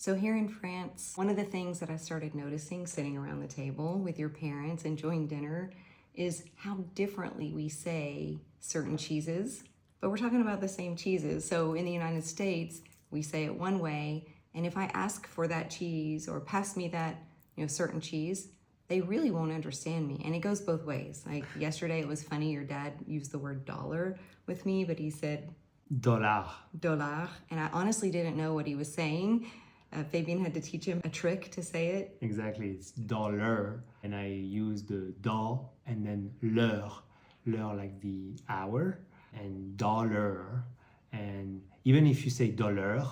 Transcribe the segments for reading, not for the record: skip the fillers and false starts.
So here in France, one of the things that I started noticing sitting around the table with your parents enjoying dinner is how differently we say certain cheeses, but we're talking about the same cheeses. So in the United States, we say it one way, and if I ask for that cheese or pass me that, certain cheese, they really won't understand me. And it goes both ways. Like yesterday, it was funny, your dad used the word dollar with me, but he said Dollar. dollar, and I honestly didn't know what he was saying. Fabian had to teach him a trick to say it. Exactly, it's dollar, and I use the do and then l'heure, l'heure like the hour, and dollar. And even if you say dollar,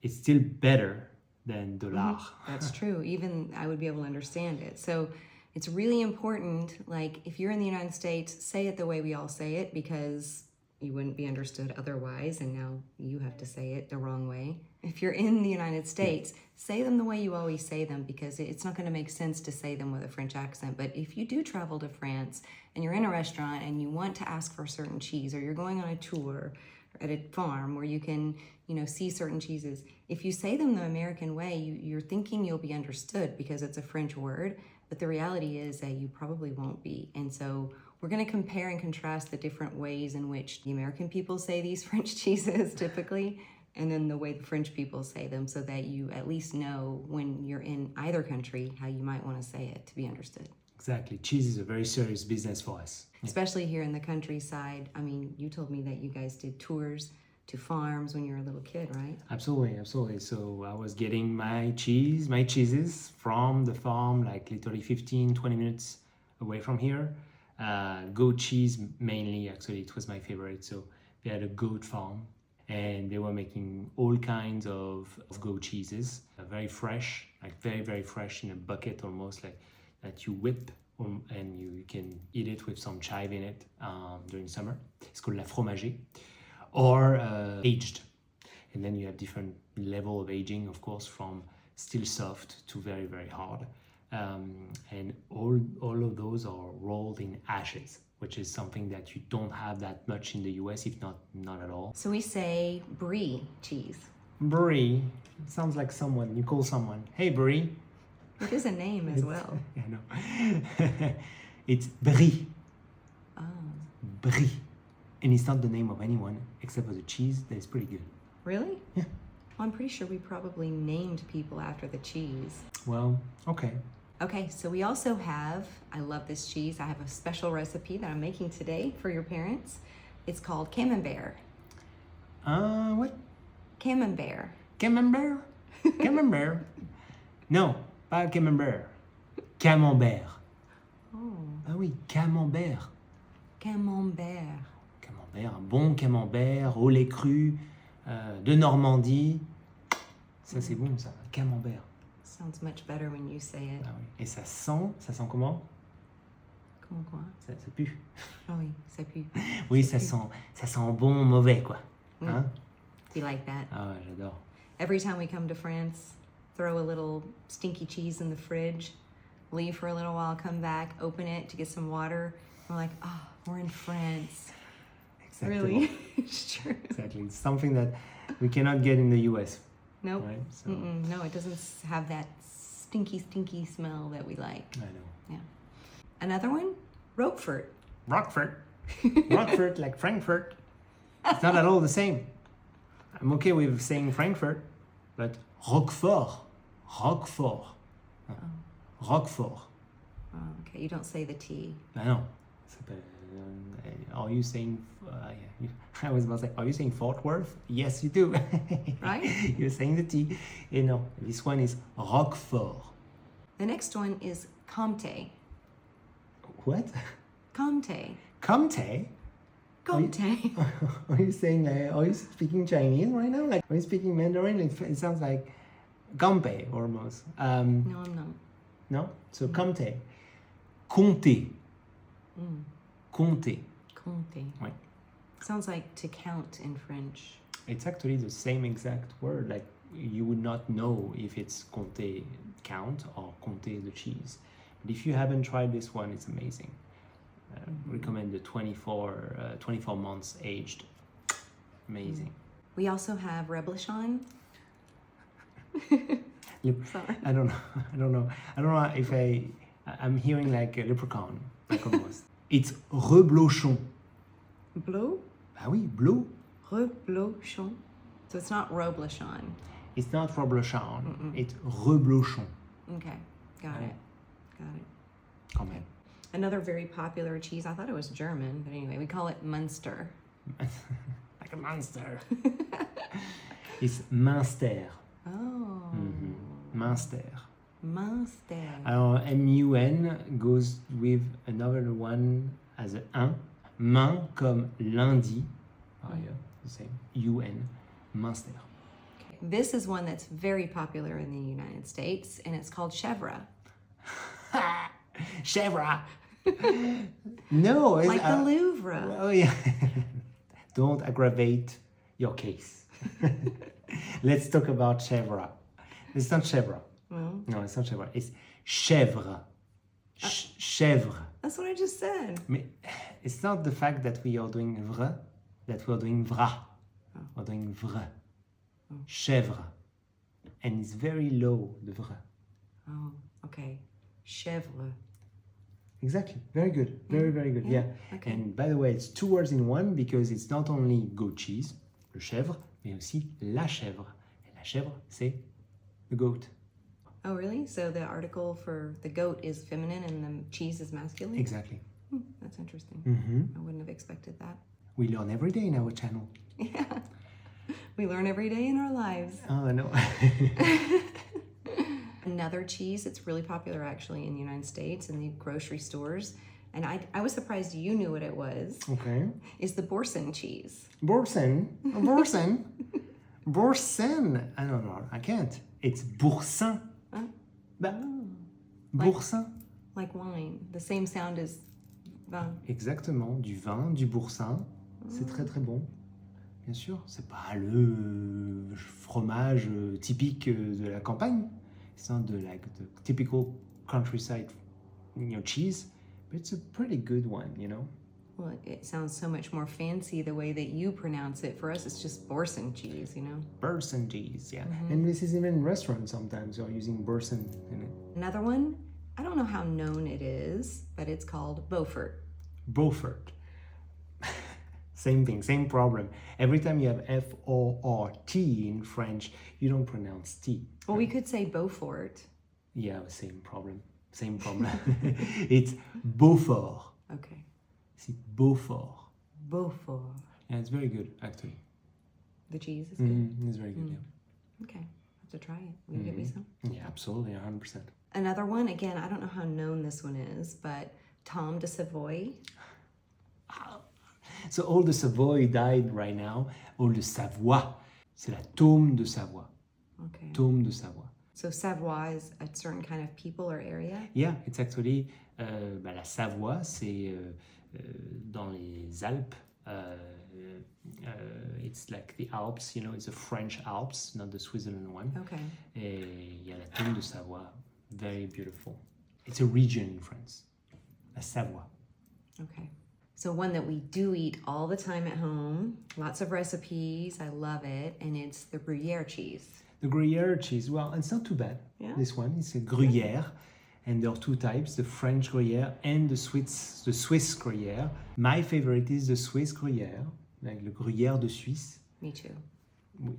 it's still better than dollar. That's true. Even I would be able to understand it. So it's really important, like if you're in the United States, say it the way we all say it, because you wouldn't be understood otherwise, and now you have to say it the wrong way. If you're in the United States, say them the way you always say them, because it's not going to make sense to say them with a French accent. But if you do travel to France and you're in a restaurant and you want to ask for a certain cheese, or you're going on a tour at a farm where you can, see certain cheeses, if you say them the American way, you're thinking you'll be understood because it's a French word, but the reality is that you probably won't be. And so we're going to compare and contrast the different ways in which the American people say these French cheeses typically, and then the way the French people say them, so that you at least know when you're in either country how you might want to say it to be understood. Exactly. Cheese is a very serious business for us. Especially here in the countryside. I mean, you told me that you guys did tours to farms when you were a little kid, right? Absolutely, absolutely. So I was getting my cheeses from the farm, like literally 15, 20 minutes away from here. Goat cheese mainly, actually, it was my favorite. So they had a goat farm, and they were making all kinds of goat cheeses, very fresh, like very, very fresh, in a bucket almost, like that you whip, and you can eat it with some chive in it during summer. It's called la fromager, or aged. And then you have different level of aging, of course, from still soft to very, very hard. And all of those are rolled in ashes, which is something that you don't have that much in the US, if not at all. So we say Brie cheese. Brie, it sounds like someone, you call someone, hey Brie. It is a name as well. I know. It's Brie. Oh. Brie. And it's not the name of anyone except for the cheese that is pretty good. Really? Yeah. Well, I'm pretty sure we probably named people after the cheese. Well, okay. Okay, so we also have, I love this cheese. I have a special recipe that I'm making today for your parents. It's called Camel Bear. What? Camel Bear. Camel Bear? Camel Bear? No, pas Camel Bear. Camel Bear. Oh. Ah oui, Camel Bear. Camel Bear. Camel Bear, un bon Camembert au lait cru de Normandie. Ça c'est bon ça, Camembert. Sounds much better when you say it. Ah oui. Et ça sent comment? Comment quoi? Ça pue. Ah oui, ça pue. Oui, ça sent bon, mauvais quoi. Oui. Hein? Do you like that? Ah ouais, j'adore. Every time we come to France, throw a little stinky cheese in the fridge, leave for a little while, come back, open it to get some water. We're like, oh, we're in France. Exactly. Really? It's true. Exactly. It's something that we cannot get in the US. Nope. Right? So, No, it doesn't have that stinky smell that we like. I know. Yeah. Another one? Roquefort. Rockford. Rockford, like Frankfurt. It's not at all the same. I'm okay with saying Frankfurt, but Roquefort. Roquefort. Roquefort. Oh, okay, you don't say the T. I know. Are you saying, I was about to say, are you saying Fort Worth? Yes, you do. Right? You're saying the T. You know, this one is Roquefort. The next one is Comté. What? Comté. Comté? Comté. Are you saying, are you speaking Chinese right now? Like, are you speaking Mandarin? It sounds like Gampe almost. No, I'm not. No? So Comté. Comté. Comté. Comté. Right. Sounds like to count in French. It's actually the same exact word. Like, you would not know if it's Comté count or Comté the cheese. But if you haven't tried this one, it's amazing. Recommend the 24 months aged. Amazing. We also have Rebelon. Sorry. I don't know. I don't know. I don't know if I'm hearing like a leprechaun, like almost. It's reblochon. Bleu? Ah oui, bleu. Reblochon. So it's not Roblochon. It's not reblochon. It's reblochon. Okay, got it. Got it. Quand même. Another very popular cheese, I thought it was German, but anyway, we call it Munster. Like a monster. It's Münster. Oh. Münster. Munster. Alors, M-U-N goes with another one as a un. Main comme lundi. Par ailleurs, the same. U-N. Münster. Okay. This is one that's very popular in the United States, and it's called Chevra. Chevra. No, it's Like the Louvre. Oh yeah. Don't aggravate your case. Let's talk about Chevra. It's not Chevra. Well, No, it's not Chevra. It's chèvre. Chèvre. that's what I just said. Mais it's not the fact that we are doing vre, that we are doing vra. We're doing vre. Chèvre. And it's very low, the vre. Oh, okay. Chèvre. Exactly. Very good. Very, very good. Yeah. Okay. And by the way, it's two words in one because it's not only goat cheese, le chèvre, mais aussi la chèvre. Et la chèvre, c'est the goat. Oh, really? So the article for the goat is feminine and the cheese is masculine? Exactly. That's interesting. Mm-hmm. I wouldn't have expected that. We learn every day in our channel. Yeah. We learn every day in our lives. Oh, I know. Another cheese that's really popular actually in the United States in the grocery stores, and I was surprised you knew what it was, Okay. is the Borson cheese. Borson. Borson. Borson. I don't know. I can't. It's Boursin. Bah, Boursin. Like wine. The same sound as vin. Exactement. Du vin, du Boursin. C'est très très bon. Bien sûr, c'est pas le fromage typique de la campagne. It's not the typical countryside, cheese, but it's a pretty good one, Well, it sounds so much more fancy the way that you pronounce it. For us, it's just Borson cheese, Borson cheese, yeah. And this is even in restaurants sometimes are using Borson in it. Another one, I don't know how known it is, but it's called Buffert. Buffert. Same thing, same problem. Every time you have F-O-R-T in French, you don't pronounce T. Well, we could say Beaufort. Yeah, same problem. Same problem. It's Beaufort. Okay. C'est Beaufort. Beaufort. Yeah, it's very good, actually. The cheese is good. It's very good, yeah. Okay. I have to try it. Will you get me some? Yeah, absolutely, 100%. Another one, again, I don't know how known this one is, but Tom de Savoie. So all the Savoie died right now. All the Savoie. C'est la tome de Savoie. Okay. Tome de Savoie. So Savoie is a certain kind of people or area? Yeah, it's actually, la Savoie, c'est dans les Alpes. It's like the Alps, it's the French Alps, not the Switzerland one. Okay. Et il y a la tome de Savoie. Very beautiful. It's a region in France. La Savoie. Okay. So one that we do eat all the time at home, lots of recipes, I love it, and it's the Gruyere cheese. The Gruyere cheese, well, it's not too bad. Yeah. This one, it's a Gruyere, and there are two types, the French Gruyere and the Swiss Gruyere. My favorite is the Swiss Gruyere, like le Gruyère de Suisse. Me too.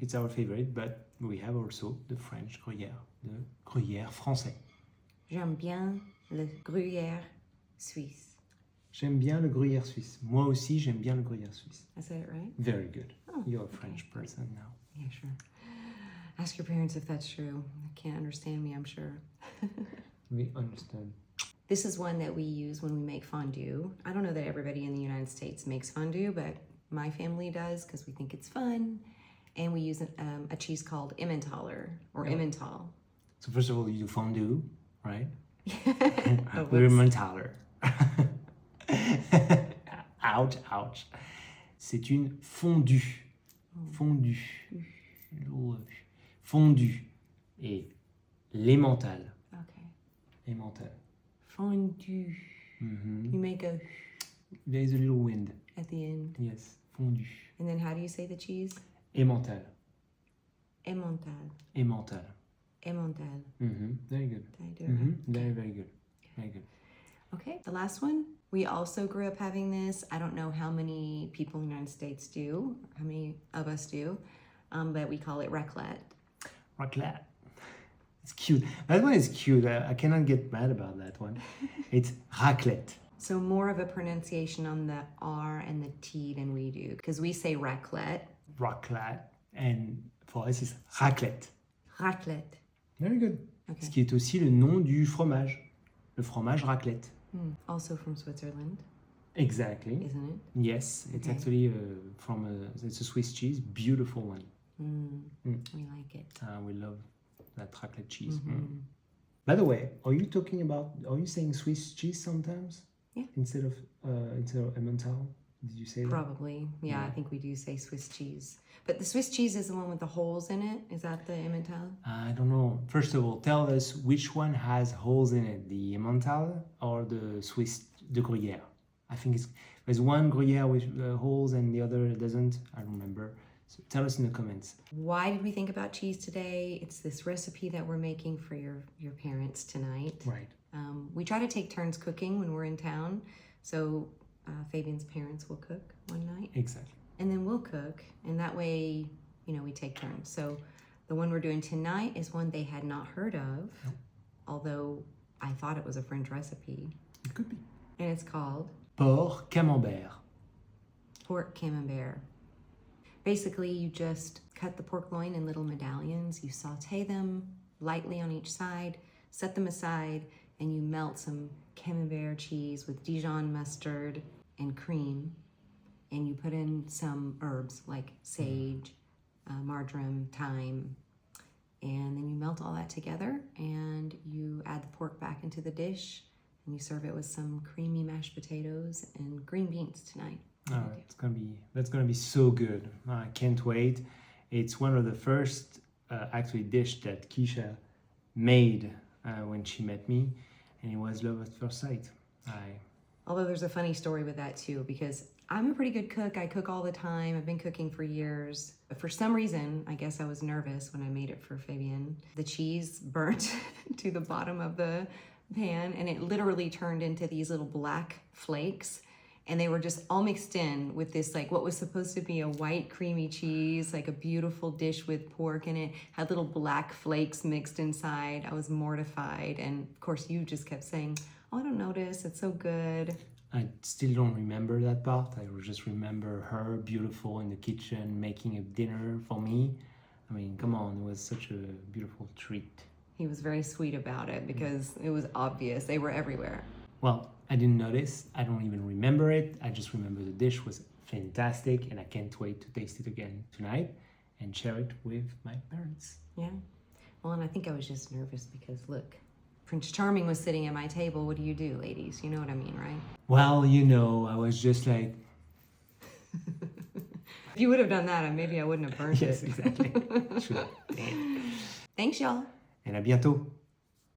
It's our favorite, but we have also the French Gruyere, the Gruyère français. J'aime bien le Gruyère suisse. J'aime bien le Gruyère suisse. Moi aussi, j'aime bien le Gruyère suisse. I said it right? Very good. Oh, You're a French person now. Yeah, sure. Ask your parents if that's true. They can't understand me, I'm sure. We understand. This is one that we use when we make fondue. I don't know that everybody in the United States makes fondue, but my family does because we think it's fun. And we use a cheese called Emmentaler or Emmental. So first of all, you do fondue, right? Oh, We're whoops. Emmentaler. Ouch, ouch. C'est une fondue. Fondue. Fondue. Et l'emmental. Okay. Emmental. Fondue. You make a There is a little wind. at the end. Yes, fondue. And then how do you say the cheese? Emmental. Emmental. Emmental. Emmental. Very good. Did I do it right? Very, very good. Very good. Okay, the last one. We also grew up having this. I don't know how many people in the United States do, how many of us do, but we call it raclette. Raclette. It's cute. That one is cute. I cannot get mad about that one. It's raclette. So more of a pronunciation on the R and the T than we do, because we say raclette. Raclette. And for us, it's raclette. Raclette. Very good. Okay. Ce qui est aussi le nom du fromage. Le fromage raclette. Also from Switzerland, Exactly. isn't it? Yes, it's Okay. actually it's a Swiss cheese, beautiful one. We like it. We love that raclette cheese. By the way, are you saying Swiss cheese sometimes? Yeah. Instead of Emmental? Did you say that? Probably. Yeah, I think we do say Swiss cheese. But the Swiss cheese is the one with the holes in it. Is that the Emmental? I don't know. First of all, tell us which one has holes in it, the Emmental or the Gruyère. I think there's one Gruyère with holes and the other doesn't. I don't remember. So tell us in the comments. Why did we think about cheese today? It's this recipe that we're making for your parents tonight. Right. We try to take turns cooking when we're in town. So Fabian's parents will cook one night. Exactly. And then we'll cook. And that way, we take turns. So the one we're doing tonight is one they had not heard of. Nope. Although I thought it was a French recipe. It could be. And it's called Porc Camel Bear. pork Camel Bear. Basically, you just cut the pork loin in little medallions. You saute them lightly on each side, set them aside, and you melt some Camembert cheese with Dijon mustard and cream. And you put in some herbs like sage, marjoram, thyme, and then you melt all that together and you add the pork back into the dish and you serve it with some creamy mashed potatoes and green beans tonight. Oh, that's gonna be so good. I can't wait. It's one of the first actually dish that Keisha made when she met me, and it was love at first sight. Although there's a funny story with that too, because I'm a pretty good cook. I cook all the time. I've been cooking for years. But for some reason, I guess I was nervous when I made it for Fabian. The cheese burnt to the bottom of the pan and it literally turned into these little black flakes. And they were just all mixed in with this, like what was supposed to be a white creamy cheese, like a beautiful dish with pork in it, had little black flakes mixed inside. I was mortified. And of course you just kept saying, oh, I don't notice, it's so good. I still don't remember that part. I just remember her beautiful in the kitchen making a dinner for me. I mean, come on, it was such a beautiful treat. He was very sweet about it because it was obvious. They were everywhere. Well, I didn't notice. I don't even remember it. I just remember the dish was fantastic and I can't wait to taste it again tonight and share it with my parents. Yeah. Well, and I think I was just nervous because look, Prince Charming was sitting at my table. What do you do, ladies? You know what I mean, right? Well, I was just like... If you would have done that, maybe I wouldn't have burnt Yes, it. exactly. Should have. Thanks, y'all. And à bientôt.